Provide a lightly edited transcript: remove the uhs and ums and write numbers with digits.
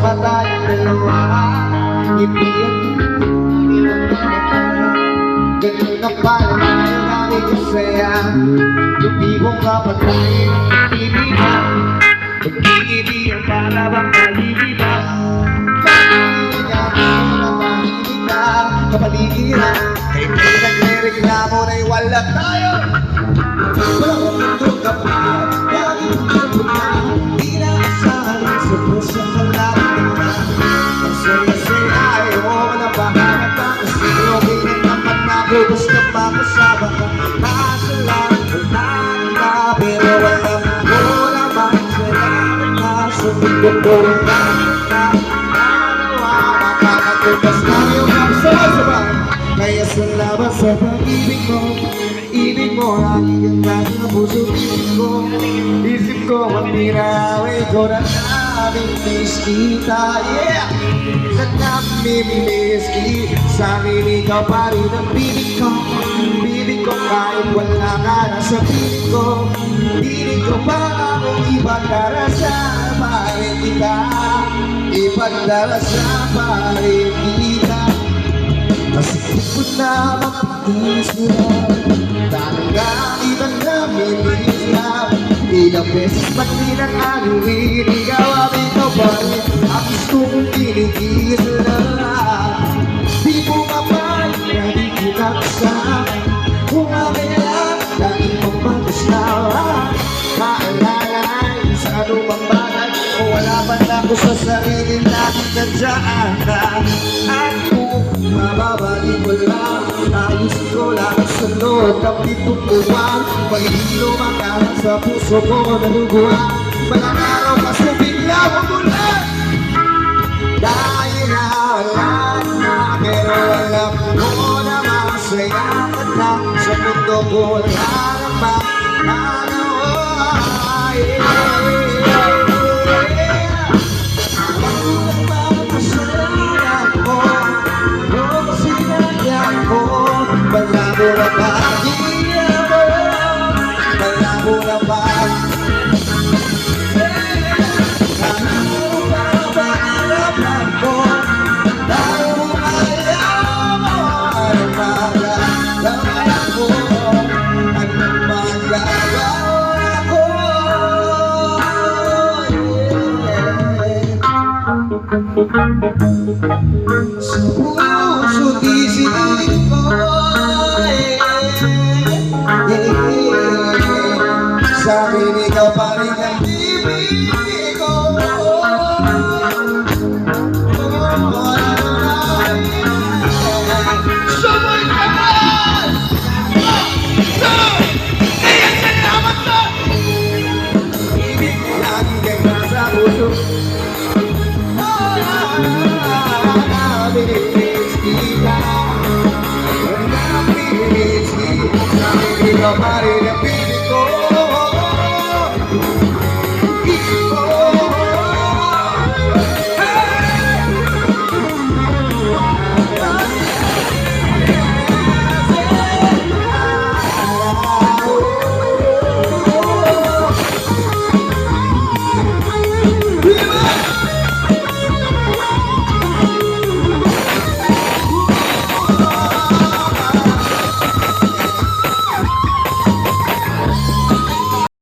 pa tayong dalawa. Hindi ang ilang na ganun na pala tayo namin kasaya. Yung ibong kapatay ng pag-ibig, pag-ibig para bang kalibig. Kapaligiran, kay may nagre-reklamo na'y wala tayo. Walang mundo ka pa, laging kapunta. Di na asahan sa puso ng lahat na. Ang saya-saya ay wala bahanap ka. Kasi okay na naman ako, basta makasama ka. Nakasalan ko na na, pero alam ko naman salamat na sa mundo ko na. Nanawa, makakatutas na yung kapsasaba. Kaya salamat sa pag-ibig mo. Ibig mo, lagi kang nasa puso ko. Isip ko, matirawi ko na namimiss kita. Yeah! Na namimiss kita. Sa akin ikaw pa rin ang bibig ko. Bibig ko kahit wala ka na sa piling ko. Piling ko pa akong ipagdara sa parin kita. Ipagdara sa parin kita. Kasi ko na mapitis nila. Talagang ibang namilis na. Ilang beses ba't pinag-anuin. Ikaw ang ikaw pa rin. Ang gusto kong pinigis na. Di mo mapay na di kita kasama. Kung akin lang na ibang mag-asawa. Kaalalay sa anumang bagay. O wala man ako sa sarili natin nandiyan ka. At kung mababalik ko lang, ayos ko lang sa loob ng pitong buwan. Pag-hilo makalat sa puso ko na luguan. Malang araw kasi bigla mo bulan. Dahil na wala na, pero alam ko na masaya ka na. Sa mundo ko lang makakanawa. Malabo na ba? Malabo na ba? Ano ba pangarap ko? Dahil mo alam mo ang magagawa ko. Anong magagawa ko? Sa